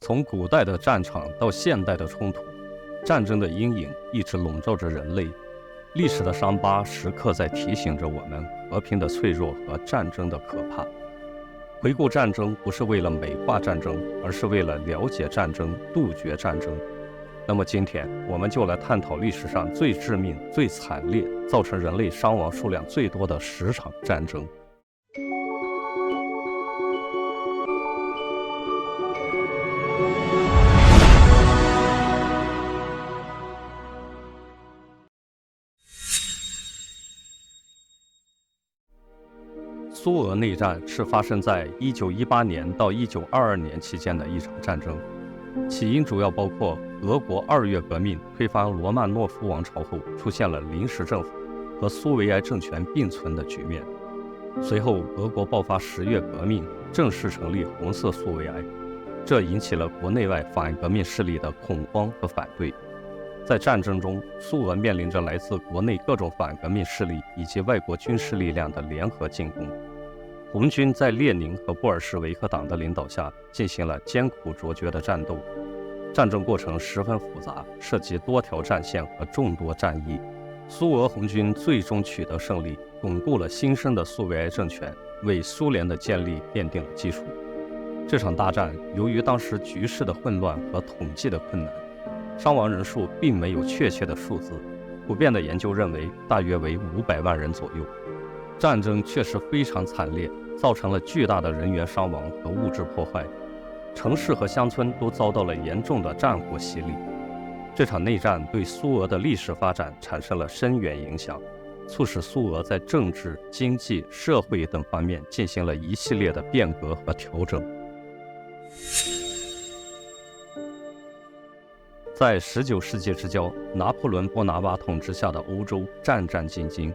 从古代的战场到现代的冲突，战争的阴影一直笼罩着人类。历史的伤疤时刻在提醒着我们和平的脆弱和战争的可怕。回顾战争不是为了美化战争，而是为了了解战争，杜绝战争。那么今天我们就来探讨历史上最致命、最惨烈、造成人类伤亡数量最多的10场战争。苏俄内战是发生在1918年到1922年期间的一场战争，起因主要包括俄国2月革命推翻罗曼诺夫王朝后出现了临时政府和苏维埃政权并存的局面。随后俄国爆发10月革命，正式成立红色苏维埃，这引起了国内外反革命势力的恐慌和反对。在战争中，苏俄面临着来自国内各种反革命势力以及外国军事力量的联合进攻。红军在列宁和布尔什维克党的领导下进行了艰苦卓绝的战斗，战争过程十分复杂，涉及多条战线和众多战役。苏俄红军最终取得胜利，巩固了新生的苏维埃政权，为苏联的建立奠定了基础。这场大战由于当时局势的混乱和统计的困难，伤亡人数并没有确切的数字，普遍的研究认为大约为500万人左右。战争确实非常惨烈，造成了巨大的人员伤亡和物质破坏，城市和乡村都遭到了严重的战火洗礼。这场内战对苏俄的历史发展产生了深远影响，促使苏俄在政治、经济、社会等方面进行了一系列的变革和调整。在19世纪之交，拿破仑·波拿巴统治下的欧洲战战兢兢，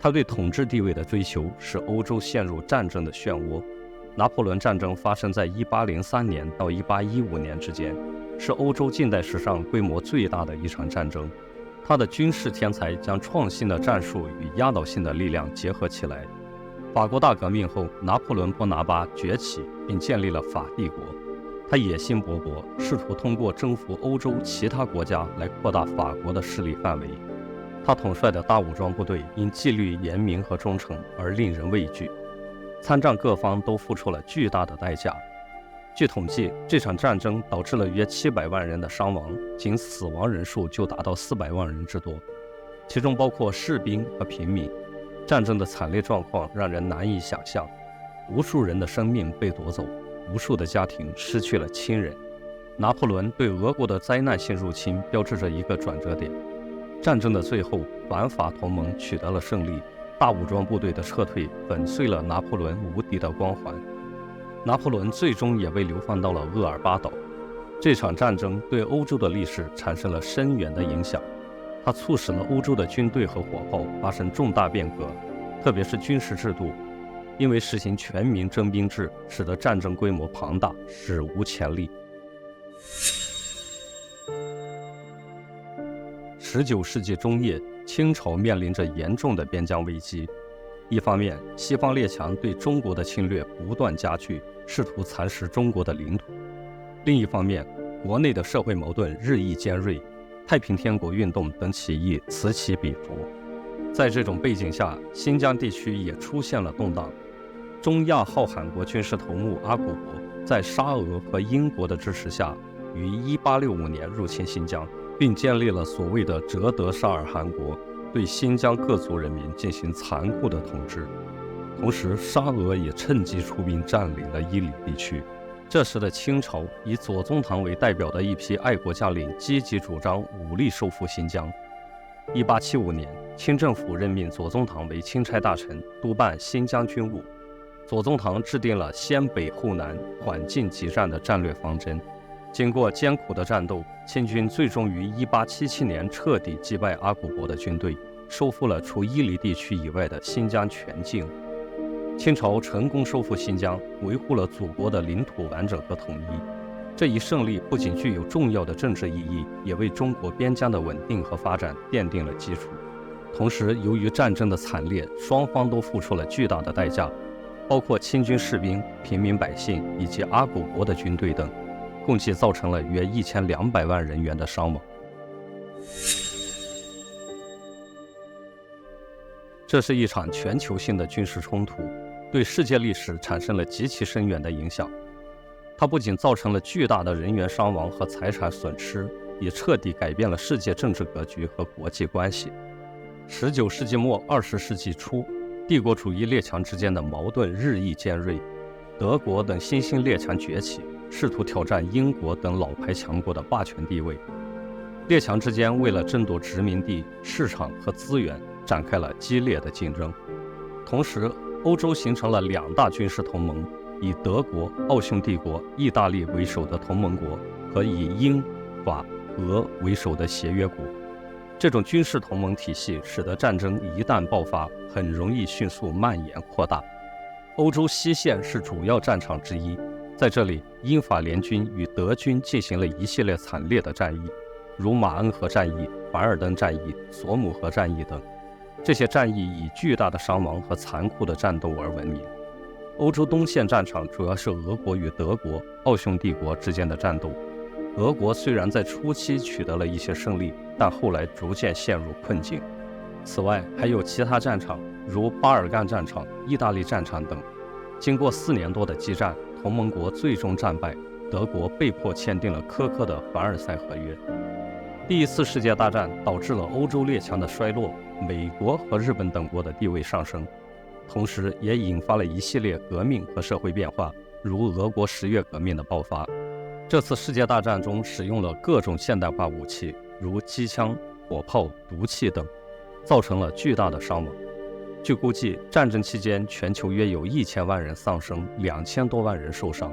他对统治地位的追求使欧洲陷入战争的漩涡。拿破仑战争发生在1803年到1815年之间，是欧洲近代史上规模最大的一场战争。他的军事天才将创新的战术与压倒性的力量结合起来。法国大革命后，拿破仑·波拿巴崛起并建立了法帝国。他野心勃勃，试图通过征服欧洲其他国家来扩大法国的势力范围。他统帅的大武装部队因纪律严明和忠诚而令人畏惧，参战各方都付出了巨大的代价。据统计，这场战争导致了约700万人的伤亡，仅死亡人数就达到400万人之多，其中包括士兵和平民。战争的惨烈状况让人难以想象，无数人的生命被夺走，无数的家庭失去了亲人。拿破仑对俄国的灾难性入侵标志着一个转折点。战争的最后，反法同盟取得了胜利，大武装部队的撤退粉碎了拿破仑无敌的光环。拿破仑最终也被流放到了厄尔巴岛。这场战争对欧洲的历史产生了深远的影响，它促使了欧洲的军队和火炮发生重大变革，特别是军事制度。因为实行全民征兵制，使得战争规模庞大，史无前例。19世纪中叶，清朝面临着严重的边疆危机。一方面，西方列强对中国的侵略不断加剧，试图蚕食中国的领土；另一方面，国内的社会矛盾日益尖锐，太平天国运动等起义此起彼伏。在这种背景下，新疆地区也出现了动荡。中亚浩罕国军事头目阿古柏在沙俄和英国的支持下，于1865年入侵新疆，并建立了所谓的哲德沙尔汗国，对新疆各族人民进行残酷的统治。同时，沙俄也趁机出兵占领了伊犁地区。这时的清朝以左宗棠为代表的一批爱国将领积极主张武力收复新疆。1875年，清政府任命左宗棠为钦差大臣，督办新疆军务。左宗棠制定了先北后南、缓进急战的战略方针。经过艰苦的战斗，清军最终于1877年彻底击败阿古柏的军队，收复了除伊犁地区以外的新疆全境。清朝成功收复新疆，维护了祖国的领土完整和统一。这一胜利不仅具有重要的政治意义，也为中国边疆的稳定和发展奠定了基础。同时，由于战争的惨烈，双方都付出了巨大的代价，包括清军士兵、平民百姓以及阿古柏的军队等。共计造成了约1200万人员的伤亡。这是一场全球性的军事冲突，对世界历史产生了极其深远的影响。它不仅造成了巨大的人员伤亡和财产损失，也彻底改变了世界政治格局和国际关系。19世纪末20世纪初，帝国主义列强之间的矛盾日益尖锐，德国等新兴列强崛起，试图挑战英国等老牌强国的霸权地位。列强之间为了争夺殖民地、市场和资源，展开了激烈的竞争。同时，欧洲形成了2大军事同盟，以德国、奥匈帝国、意大利为首的同盟国和以英、法、俄为首的协约国。这种军事同盟体系使得战争一旦爆发，很容易迅速蔓延扩大。欧洲西线是主要战场之一，在这里，英法联军与德军进行了一系列惨烈的战役，如马恩河战役、凡尔登战役、索姆河战役等。这些战役以巨大的伤亡和残酷的战斗而闻名。欧洲东线战场主要是俄国与德国、奥匈帝国之间的战斗。俄国虽然在初期取得了一些胜利，但后来逐渐陷入困境。此外，还有其他战场，如巴尔干战场、意大利战场等。经过4年多的激战，同盟国最终战败，德国被迫签订了苛刻的凡尔赛合约。第一次世界大战导致了欧洲列强的衰落，美国和日本等国的地位上升，同时也引发了一系列革命和社会变化，如俄国10月革命的爆发。这次世界大战中使用了各种现代化武器，如机枪、火炮、毒气等，造成了巨大的伤亡。据估计，战争期间全球约有1000万人丧生，2000多万人受伤。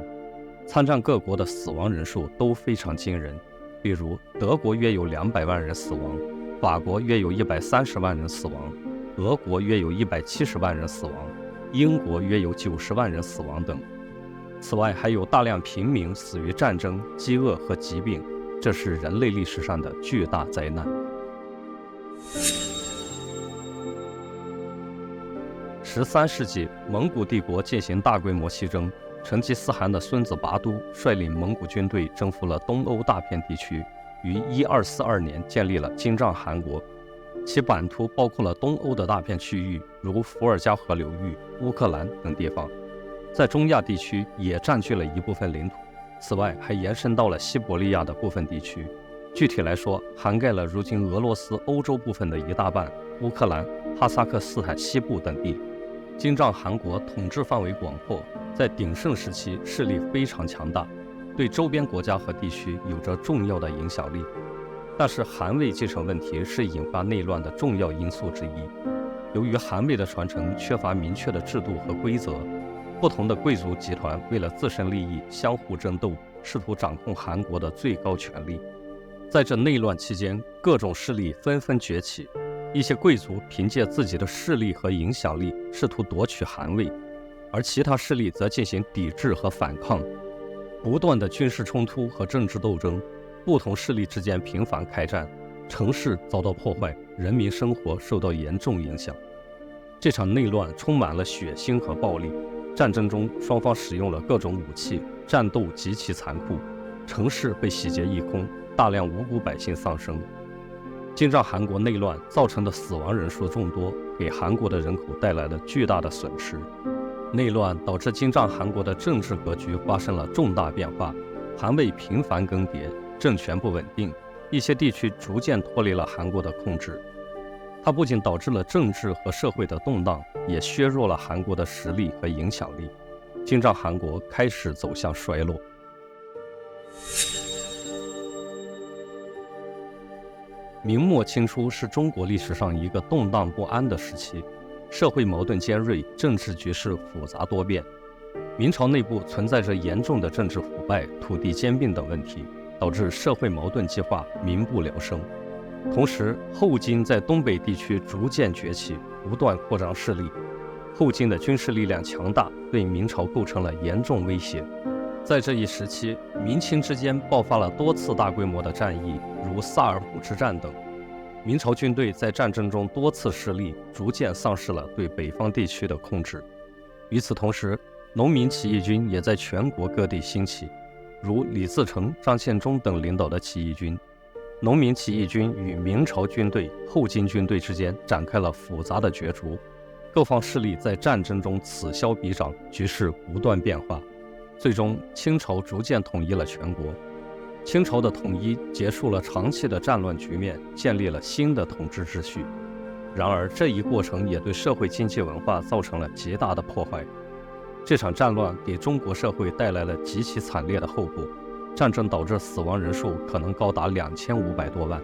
参战各国的死亡人数都非常惊人，比如德国约有200万人死亡，法国约有130万人死亡，俄国约有170万人死亡，英国约有90万人死亡等。此外，还有大量平民死于战争、饥饿和疾病，这是人类历史上的巨大灾难。13世纪，蒙古帝国进行大规模西征，成吉思汗的孙子拔都率领蒙古军队征服了东欧大片地区，于1242年建立了金帐汗国。其版图包括了东欧的大片区域，如伏尔加河流域、乌克兰等地方。在中亚地区也占据了一部分领土，此外还延伸到了西伯利亚的部分地区。具体来说，涵盖了如今俄罗斯欧洲部分的一大半、乌克兰、哈萨克斯坦西部等地。金帐汗国统治范围广阔，在鼎盛时期势力非常强大，对周边国家和地区有着重要的影响力。但是汗位继承问题是引发内乱的重要因素之一。由于汗位的传承缺乏明确的制度和规则，不同的贵族集团为了自身利益相互争斗，试图掌控汗国的最高权力。在这内乱期间，各种势力纷纷崛起，一些贵族凭借自己的势力和影响力试图夺取汗位，而其他势力则进行抵制和反抗。不断的军事冲突和政治斗争，不同势力之间频繁开战，城市遭到破坏，人民生活受到严重影响。这场内乱充满了血腥和暴力，战争中双方使用了各种武器，战斗极其残酷，城市被洗劫一空，大量无辜百姓丧生。金帐汗国内乱造成的死亡人数众多，给韩国的人口带来了巨大的损失。内乱导致金帐汗国的政治格局发生了重大变化，汗位频繁更迭，政权不稳定，一些地区逐渐脱离了韩国的控制。它不仅导致了政治和社会的动荡，也削弱了韩国的实力和影响力。金帐汗国开始走向衰落。明末清初是中国历史上一个动荡不安的时期，社会矛盾尖锐，政治局势复杂多变。明朝内部存在着严重的政治腐败、土地兼并等问题，导致社会矛盾激化，民不聊生。同时，后金在东北地区逐渐崛起，不断扩张势力。后金的军事力量强大，对明朝构成了严重威胁。在这一时期，明清之间爆发了多次大规模的战役，如萨尔浒之战等。明朝军队在战争中多次失利，逐渐丧失了对北方地区的控制。与此同时，农民起义军也在全国各地兴起。如李自成、张献忠等领导的起义军。农民起义军与明朝军队、后金军队之间展开了复杂的角逐，各方势力在战争中此消彼长，局势不断变化。最终，清朝逐渐统一了全国。清朝的统一结束了长期的战乱局面，建立了新的统治秩序。然而，这一过程也对社会经济文化造成了极大的破坏。这场战乱给中国社会带来了极其惨烈的后果。战争导致死亡人数可能高达2500多万，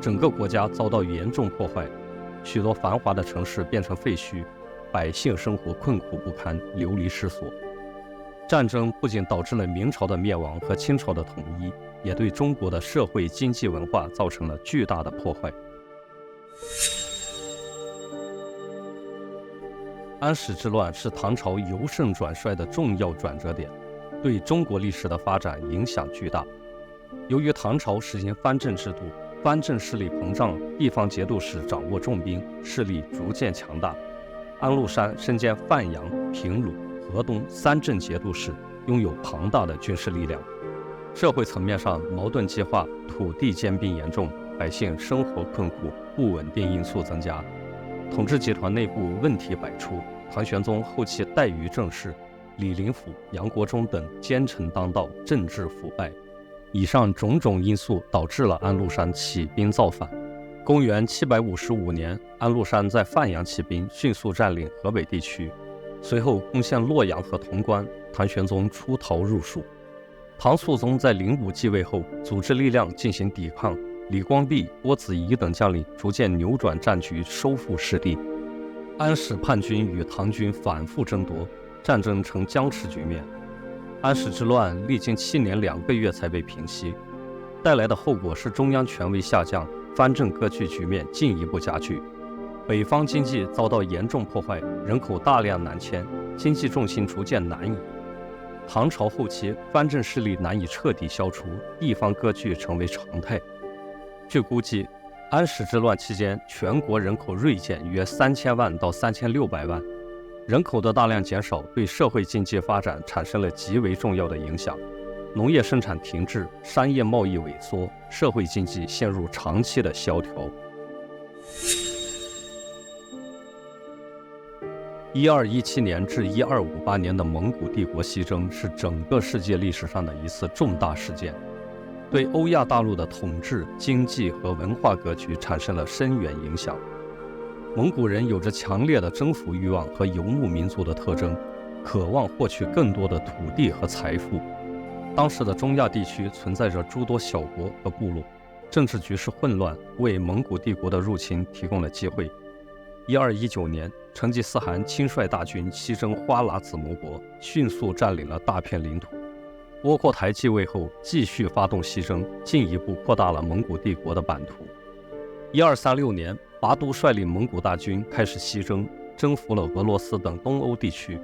整个国家遭到严重破坏，许多繁华的城市变成废墟，百姓生活困苦不堪，流离失所。战争不仅导致了明朝的灭亡和清朝的统一，也对中国的社会经济文化造成了巨大的破坏。安史之乱是唐朝由盛转衰的重要转折点，对中国历史的发展影响巨大。由于唐朝实行藩镇制度，藩镇势力膨胀，地方节度使掌握重兵，势力逐渐强大。安禄山身兼范阳、平鲁、河东三镇节度使，拥有庞大的军事力量。社会层面上矛盾激化，土地兼并严重，百姓生活困苦，不稳定因素增加。统治集团内部问题百出，唐玄宗后期怠于政事，李林甫、杨国忠等奸臣当道，政治腐败。以上种种因素导致了安禄山起兵造反。公元755年，安禄山在范阳起兵，迅速占领河北地区，随后攻陷洛阳和潼关，唐玄宗出逃入蜀。唐肃宗在灵武继位后，组织力量进行抵抗，李光弼、郭子仪等将领逐渐扭转战局，收复失地。安史叛军与唐军反复争夺，战争呈僵持局面。安史之乱历经7年2个月才被平息，带来的后果是中央权威下降，藩镇割据局面进一步加剧，北方经济遭到严重破坏，人口大量南迁，经济重心逐渐南移。唐朝后期，藩镇势力难以彻底消除，地方割据成为常态。据估计，安史之乱期间，全国人口锐减约3000万到3600万。人口的大量减少对社会经济发展产生了极为重要的影响，农业生产停滞，商业贸易萎缩，社会经济陷入长期的萧条。1217年至1258年的蒙古帝国西征是整个世界历史上的一次重大事件，对欧亚大陆的统治、经济和文化格局产生了深远影响。蒙古人有着强烈的征服欲望和游牧民族的特征，渴望获取更多的土地和财富。当时的中亚地区存在着诸多小国和部落，政治局势混乱，为蒙古帝国的入侵提供了机会。1219年，成吉思汗亲率大军西征花剌子模国，迅速占领了大片领土。窝阔台继位后，继续发动西征，进一步扩大了蒙古帝国的版图。1236年，拔都率领蒙古大军开始西征，征服了俄罗斯等东欧地区。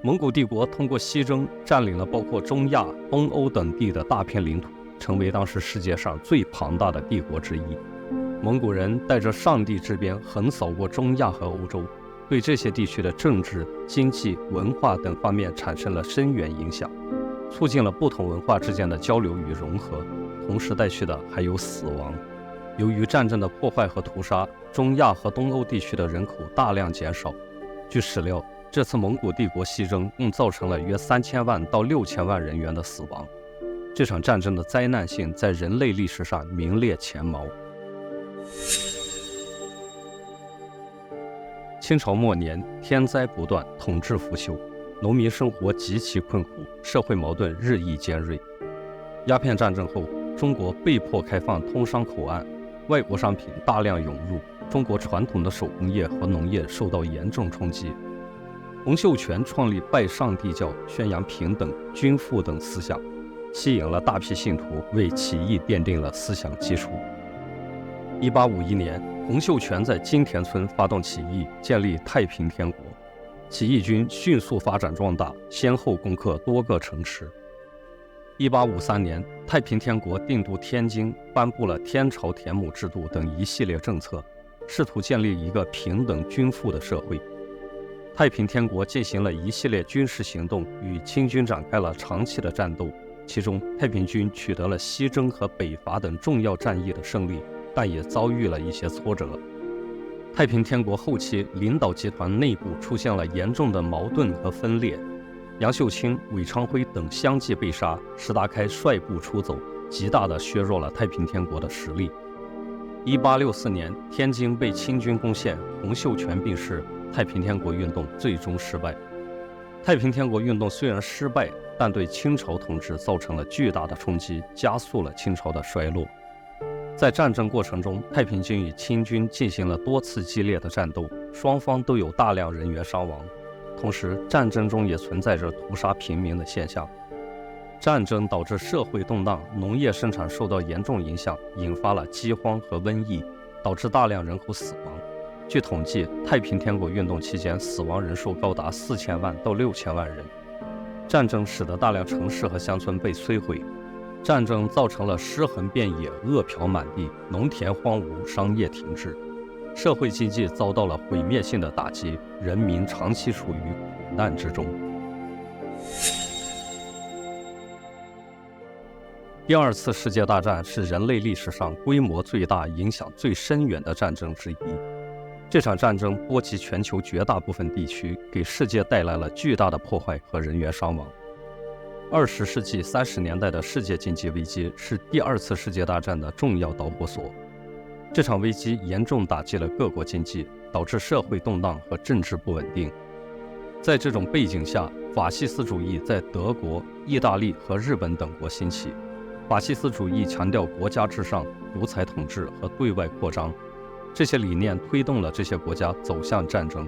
蒙古帝国通过西征占领了包括中亚、东欧等地的大片领土，成为当时世界上最庞大的帝国之一。蒙古人带着上帝之鞭横扫过中亚和欧洲，对这些地区的政治、经济、文化等方面产生了深远影响，促进了不同文化之间的交流与融合，同时带去的还有死亡。由于战争的破坏和屠杀，中亚和东欧地区的人口大量减少。据史料，这次蒙古帝国西征共造成了约3000万到6000万人员的死亡。这场战争的灾难性在人类历史上名列前茅。清朝末年，天灾不断，统治腐朽，农民生活极其困苦，社会矛盾日益尖锐。鸦片战争后，中国被迫开放通商口岸，外国商品大量涌入，中国传统的手工业和农业受到严重冲击。洪秀全创立拜上帝教，宣扬平等、均富等思想，吸引了大批信徒，为起义奠定了思想基础。1851年，洪秀全在金田村发动起义，建立太平天国。起义军迅速发展壮大，先后攻克多个城池。1853年，太平天国定都天津，颁布了天朝田亩制度等一系列政策，试图建立一个平等均富的社会。太平天国进行了一系列军事行动，与清军展开了长期的战斗，其中太平军取得了西征和北伐等重要战役的胜利，但也遭遇了一些挫折。太平天国后期领导集团内部出现了严重的矛盾和分裂，杨秀清、韦昌辉等相继被杀，石达开率部出走，极大地削弱了太平天国的实力。1864年，天津被清军攻陷，洪秀全病逝，太平天国运动最终失败。太平天国运动虽然失败，但对清朝统治造成了巨大的冲击，加速了清朝的衰落。在战争过程中，太平军与清军进行了多次激烈的战斗，双方都有大量人员伤亡。同时，战争中也存在着屠杀平民的现象。战争导致社会动荡，农业生产受到严重影响，引发了饥荒和瘟疫，导致大量人口死亡。据统计，太平天国运动期间死亡人数高达4000万到6000万人。战争使得大量城市和乡村被摧毁，战争造成了尸横遍野、饿殍满地，农田荒芜，商业停滞，社会经济遭到了毁灭性的打击，人民长期处于苦难之中。第二次世界大战是人类历史上规模最大、影响最深远的战争之一。这场战争波及全球绝大部分地区，给世界带来了巨大的破坏和人员伤亡。20世纪30年代的世界经济危机是第二次世界大战的重要导火索。这场危机严重打击了各国经济，导致社会动荡和政治不稳定。在这种背景下，法西斯主义在德国、意大利和日本等国兴起。法西斯主义强调国家至上、独裁统治和对外扩张，这些理念推动了这些国家走向战争。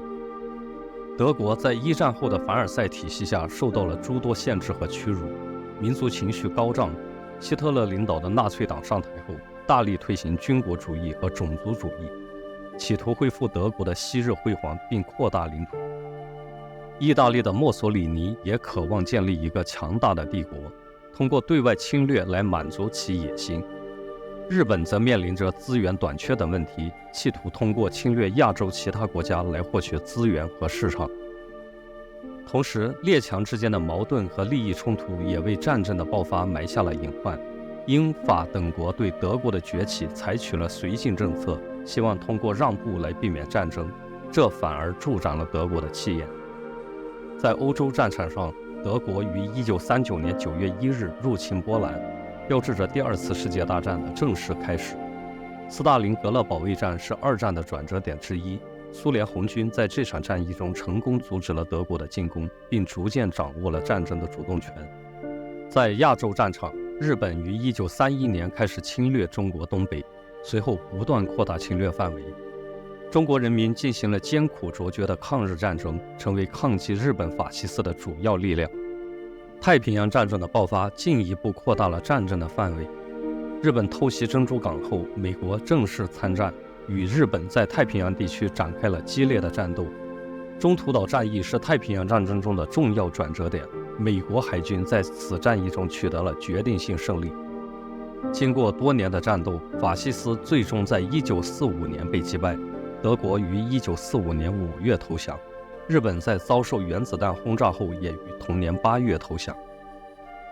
德国在一战后的凡尔赛体系下受到了诸多限制和屈辱，民族情绪高涨。希特勒领导的纳粹党上台后，大力推行军国主义和种族主义，企图恢复德国的昔日辉煌并扩大领土。意大利的墨索里尼也渴望建立一个强大的帝国，通过对外侵略来满足其野心。日本则面临着资源短缺等问题，企图通过侵略亚洲其他国家来获取资源和市场。同时，列强之间的矛盾和利益冲突也为战争的爆发埋下了隐患。英法等国对德国的崛起采取了绥靖政策，希望通过让步来避免战争，这反而助长了德国的气焰。在欧洲战场上，德国于1939年9月1日入侵波兰，标志着第二次世界大战的正式开始。斯大林格勒保卫战是二战的转折点之一，苏联红军在这场战役中成功阻止了德国的进攻，并逐渐掌握了战争的主动权。在亚洲战场，日本于1931年开始侵略中国东北，随后不断扩大侵略范围。中国人民进行了艰苦卓绝的抗日战争，成为抗击日本法西斯的主要力量。太平洋战争的爆发进一步扩大了战争的范围。日本偷袭珍珠港后，美国正式参战，与日本在太平洋地区展开了激烈的战斗。中途岛战役是太平洋战争中的重要转折点，美国海军在此战役中取得了决定性胜利。经过多年的战斗，法西斯最终在1945年被击败，德国于1945年5月投降。日本在遭受原子弹轰炸后，也于同年8月投降。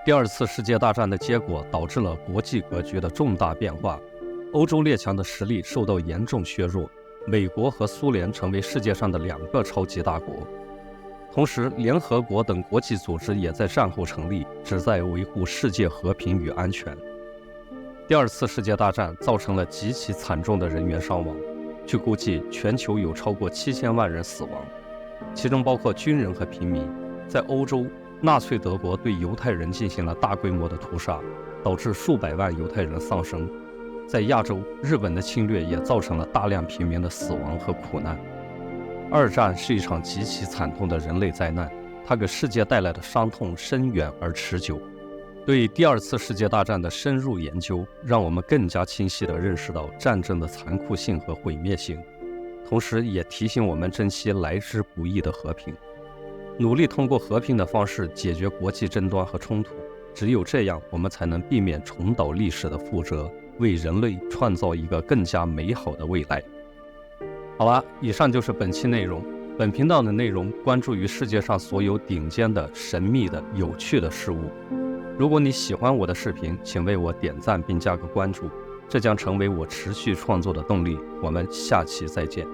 第二次世界大战的结果导致了国际格局的重大变化，欧洲列强的实力受到严重削弱，美国和苏联成为世界上的两个超级大国。同时，联合国等国际组织也在战后成立，旨在维护世界和平与安全。第二次世界大战造成了极其惨重的人员伤亡，据估计，全球有超过7000万人死亡，其中包括军人和平民。在欧洲，纳粹德国对犹太人进行了大规模的屠杀，导致数百万犹太人丧生。在亚洲，日本的侵略也造成了大量平民的死亡和苦难。二战是一场极其惨痛的人类灾难，它给世界带来的伤痛深远而持久。对第二次世界大战的深入研究，让我们更加清晰地认识到战争的残酷性和毁灭性，同时也提醒我们珍惜来之不易的和平，努力通过和平的方式解决国际争端和冲突。只有这样，我们才能避免重蹈历史的覆辙，为人类创造一个更加美好的未来。好了，以上就是本期内容。本频道的内容关注于世界上所有顶尖的、神秘的、有趣的事物。如果你喜欢我的视频，请为我点赞并加个关注，这将成为我持续创作的动力。我们下期再见。